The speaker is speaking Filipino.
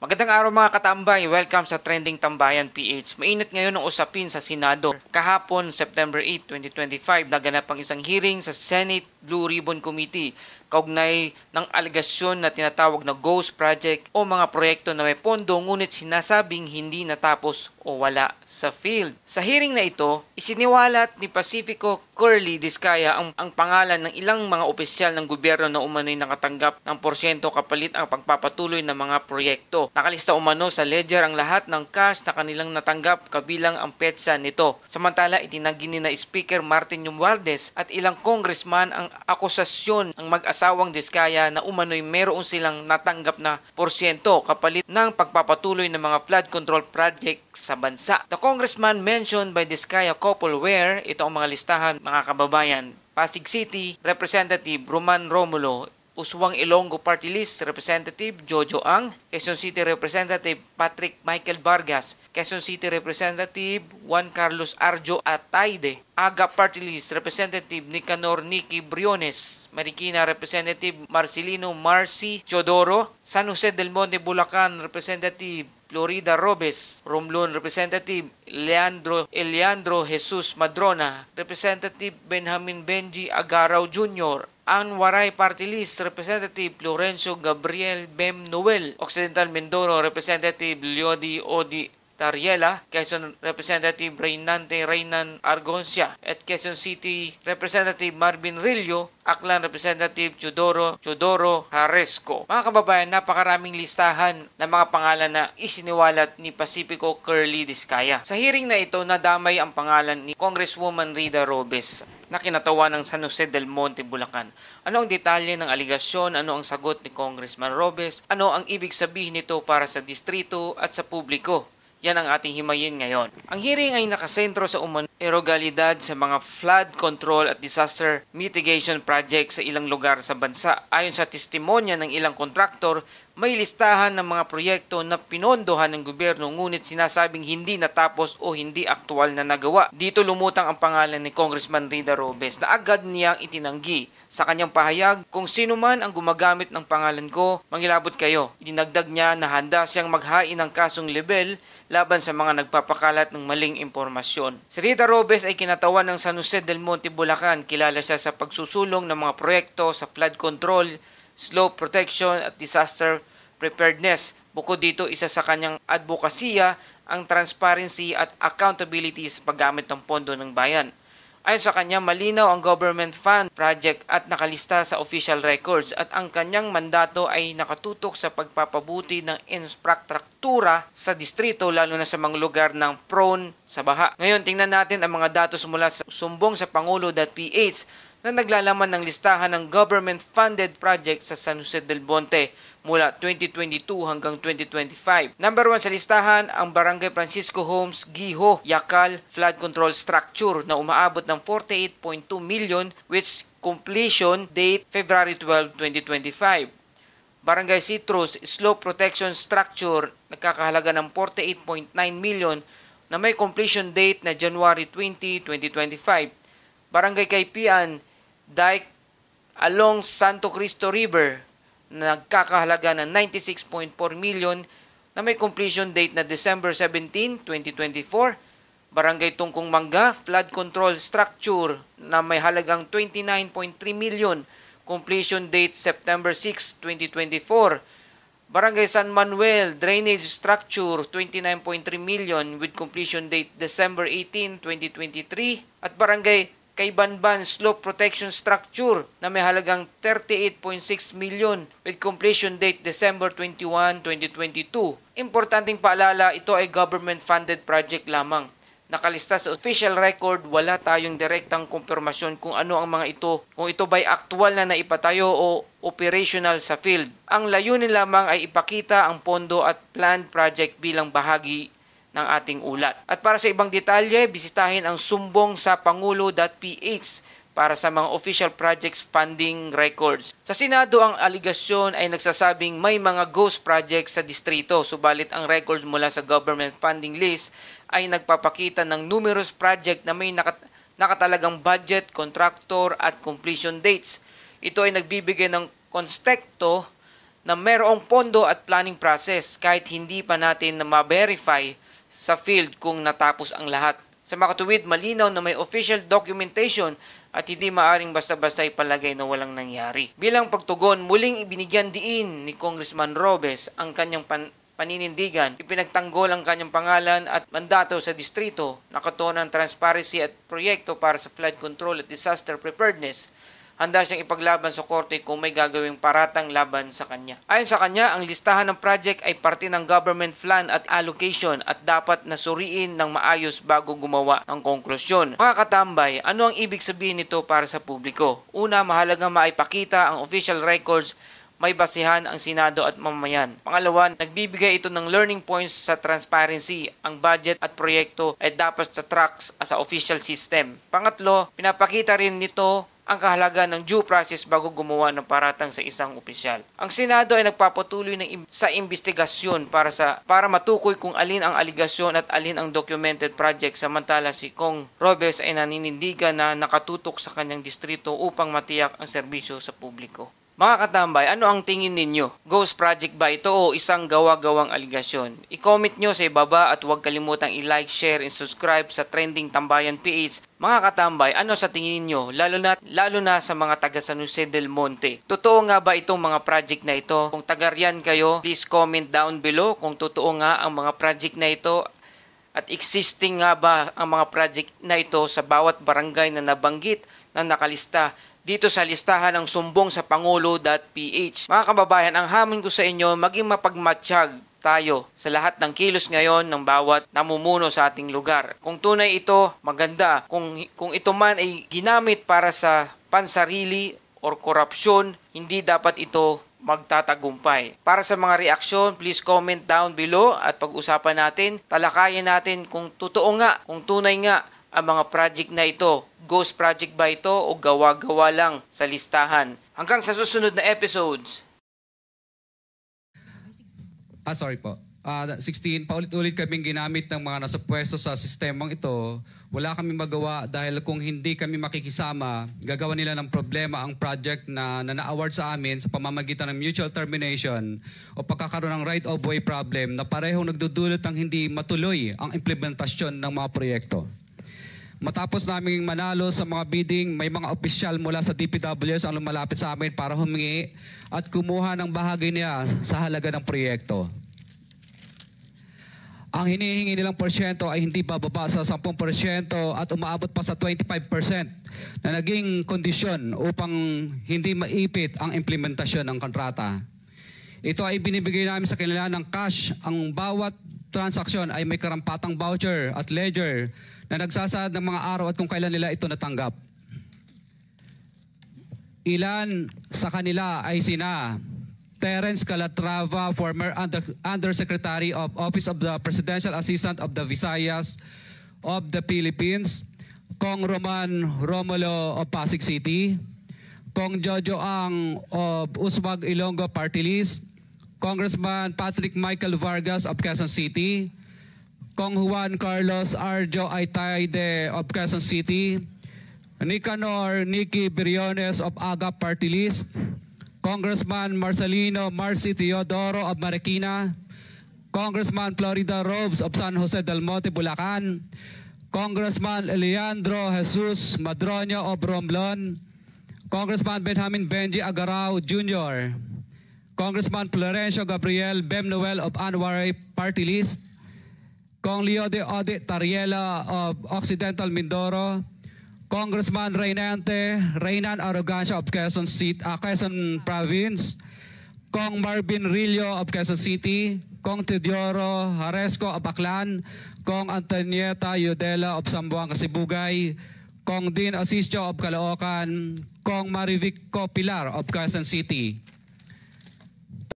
Magandang araw mga katambay, welcome sa Trending Tambayan PH. Mainit ngayon ang usapin sa Senado. Kahapon, September 8, 2025, naganap ang isang hearing sa Senate Blue Ribbon Committee kaugnay ng aligasyon na tinatawag na ghost project o mga proyekto na may pondo ngunit sinasabing hindi natapos o wala sa field. Sa hearing na ito, isiniwalat ni Pacifico Curly Discaya ang pangalan ng ilang mga opisyal ng gobyerno na umano'y nakatanggap ng porsyento kapalit ang pagpapatuloy ng mga proyekto. Nakalista umano sa ledger ang lahat ng cash na kanilang natanggap kabilang ang petsa nito. Samantala, itinanggi ni na Speaker Martin Romualdez at ilang congressman ang akusasyon ng mag-asawang Discaya na umano'y meron silang natanggap na porsyento kapalit ng pagpapatuloy ng mga flood control project sa bansa. The congressman mentioned by Discaya couple were, ito ang mga listahan mga kababayan: Pasig City Representative Roman Romulo, Uswang Ilonggo Party List Representative Jojo Ang, Quezon City Representative Patrick Michael Vargas, Quezon City Representative Juan Carlos Arjo Atayde, Aga Party List Representative Nicanor Nicky Briones, Marikina Representative Marcelino Marcy Chodoro, San Jose del Monte Bulacan Representative Florida Robes, Romblon Representative Eliandro Jesus Madrona, Representative Benjamin Benji Agaraw Jr., ang Waray Party List Representative Florencio Gabriel Bem Noel, Occidental Mindoro Representative Leody Odi Tariela, Quezon Representative Reynan Argoncia, at Quezon City Representative Marvin Rillo, Aklan Representative Chodoro Haresco. Mga kababayan, napakaraming listahan ng mga pangalan na isiniwalat ni Pacifico Curly Discaya. Sa hearing na ito, nadamay ang pangalan ni Congresswoman Rida Robes na kinatawa ng San Jose del Monte, Bulacan. Ano ang detalye ng aligasyon? Ano ang sagot ni Congressman Robes? Ano ang ibig sabihin nito para sa distrito at sa publiko? Yan ang ating himayin ngayon. Ang hearing ay nakasentro sa ilegalidad sa mga flood control at disaster mitigation project sa ilang lugar sa bansa. Ayon sa testimonya ng ilang kontraktor, may listahan ng mga proyekto na pinondohan ng gobyerno ngunit sinasabing hindi natapos o hindi aktual na nagawa. Dito lumutang ang pangalan ni Congressman Rida Robes na agad niyang itinanggi. Sa kanyang pahayag, kung sino man ang gumagamit ng pangalan ko, mangilabot kayo. Idinagdag niya na handa siyang maghain ng kasong libel laban sa mga nagpapakalat ng maling impormasyon. Si Rida Robes ay kinatawan ng San Jose del Monte, Bulacan. Kilala siya sa pagsusulong ng mga proyekto sa flood control, slope protection at disaster preparedness. Bukod dito, isa sa kanyang advokasya ang transparency at accountability sa paggamit ng pondo ng bayan. Ayon sa kanya, malinaw ang government fund project at nakalista sa official records at ang kanyang mandato ay nakatutok sa pagpapabuti ng infrastruktura sa distrito lalo na sa mga lugar ng prone sa baha. Ngayon, tingnan natin ang mga datos mula sa sumbong sa Pangulo.ph na naglalaman ng listahan ng government-funded project sa San Jose del Monte mula 2022 hanggang 2025. Number 1 sa listahan, ang Barangay Francisco Homes, Giho, Yakal Flood Control Structure na umaabot ng 48.2 million which completion date February 12, 2025. Barangay Citrus Slope Protection Structure nagkakahalaga ng 48.9 million na may completion date na January 20, 2025. Barangay Kaypian Dike along Santo Cristo River nagkakahalaga ng 96.4 million na may completion date na December 17, 2024. Barangay Tungkong Mangga Flood Control Structure na may halagang 29.3 million, completion date September 6, 2024. Barangay San Manuel Drainage Structure 29.3 million with completion date December 18, 2023. At Barangay Kaybanban Slope Protection Structure na may halagang 38.6 million with completion date December 21, 2022. Importanteng paalala, ito ay government-funded project lamang. Nakalista sa official record, wala tayong direktang kumpirmasyon kung ano ang mga ito, kung ito ba'y aktual na naipatayo o operational sa field. Ang layunin lamang ay ipakita ang pondo at planned project bilang bahagi ng ating ulat. At para sa ibang detalye, bisitahin ang sumbong sa Pangulo.ph para sa mga official projects funding records. Sa Senado, ang aligasyon ay nagsasabing may mga ghost projects sa distrito, subalit ang records mula sa government funding list ay nagpapakita ng numerous project na may nakatalagang budget, contractor at completion dates. Ito ay nagbibigay ng konstekto na merong pondo at planning process kahit hindi pa natin na ma-verify sa field kung natapos ang lahat. Sa makatuwid, malinaw na may official documentation at hindi maaring basta-basta ipalagay na walang nangyari. Bilang pagtugon, muling ibinigyan diin ni Congressman Robes ang kanyang paninindigan, ipinagtanggol ang kanyang pangalan at mandato sa distrito, nakatuon ng transparency at proyekto para sa flood control at disaster preparedness. Handa siyang ipaglaban sa korte kung may gagawing paratang laban sa kanya. Ayon sa kanya, ang listahan ng project ay parte ng government plan at allocation at dapat nasuriin ng maayos bago gumawa ng konklusyon. Mga katambay, ano ang ibig sabihin nito para sa publiko? Una, mahalagang maipakita ang official records, may basihan ang Senado at mamamayan. Pangalawa, nagbibigay ito ng learning points sa transparency. Ang budget at proyekto ay dapat sa tracks sa official system. Pangatlo, pinapakita rin nito ang kahalagan ng due process bago gumawa ng paratang sa isang opisyal. Ang Senado ay nagpapatuloy sa investigasyon para matukoy kung alin ang aligasyon at alin ang documented project, samantala si Kong Robes ay naninindigan na nakatutok sa kanyang distrito upang matiyak ang serbisyo sa publiko. Mga katambay, ano ang tingin ninyo? Ghost project ba ito o isang gawa-gawang aligasyon? I-comment nyo sa ibaba at huwag kalimutang i-like, share, and subscribe sa Trending Tambayan PH. Mga katambay, ano sa tingin nyo? Lalo na sa mga taga San Jose del Monte. Totoo nga ba itong mga project na ito? Kung taga-riyan kayo, please comment down below kung totoo nga ang mga project na ito. At existing nga ba ang mga project na ito sa bawat barangay na nabanggit na nakalista dito sa listahan ng sumbong sa Pangulo.ph. Mga kababayan, ang hamon ko sa inyo, maging mapagmatsyag tayo sa lahat ng kilos ngayon ng bawat namumuno sa ating lugar. Kung tunay ito, maganda. Kung ito man ay ginamit para sa pansarili or korupsyon, hindi dapat ito magtatagumpay. Para sa mga reaksyon, please comment down below at pag-usapan natin, talakayan natin kung totoo nga, kung tunay nga ang mga project na ito. Ghost project ba ito o gawa-gawa lang sa listahan? Hanggang sa susunod na episodes. Sorry po. 16, paulit-ulit kaming ginamit ng mga nasa pwesto sa sistemang ito. Wala kaming magawa dahil kung hindi kami makikisama, gagawa nila ng problema ang project na na-award sa amin sa pamamagitan ng mutual termination o pagkakaroon ng right-of-way problem na parehong nagdudulot ng hindi matuloy ang implementasyon ng mga proyekto. Matapos naming manalo sa mga bidding, may mga opisyal mula sa DPWs ang lumalapit sa amin para humingi at kumuha ng bahagi niya sa halaga ng proyekto. Ang hinihingi nilang porsyento ay hindi bababa sa 10% at umaabot pa sa 25% na naging kondisyon upang hindi maipit ang implementasyon ng kontrata. Ito ay binibigay namin sa kanila ng cash. Ang bawat transaksyon ay may karampatang voucher at ledger na nagsasaad ng mga araw at kung kailan nila ito natanggap. Ilan sa kanila ay sina Terence Calatrava, former Undersecretary of Office of the Presidential Assistant of the Visayas of the Philippines, Kong Roman Romulo of Pasig City, Kong Jojo Ang of Uswag Ilonggo Party List, Congressman Patrick Michael Vargas of Quezon City, Kong Juan Carlos Arjo Aitaide of Quezon City, Nicanor Nicky Briones of Aga Party List, Congressman Marcelino Marcy Teodoro of Marikina, Congressman Florida Robes of San Jose del Monte, Bulacan, Congressman Leandro Jesus Madroño of Romblon, Congressman Benjamin Benji Agarao Jr., Congressman Florencio Gabriel Bem Noel of Anwaray Party List, Kong Leo de Ode Tariela of Occidental Mindoro, Congressman Reynan Arrogancia of Quezon Province, Kong Marvin Rillo of Quezon City, Kong Teodoro Haresco of Aklan, Kong Antonieta Yudela of Sambuanga Sibugay, Kong Dean Asisio of Caloocan, Kong Marivic Pilar of Quezon City.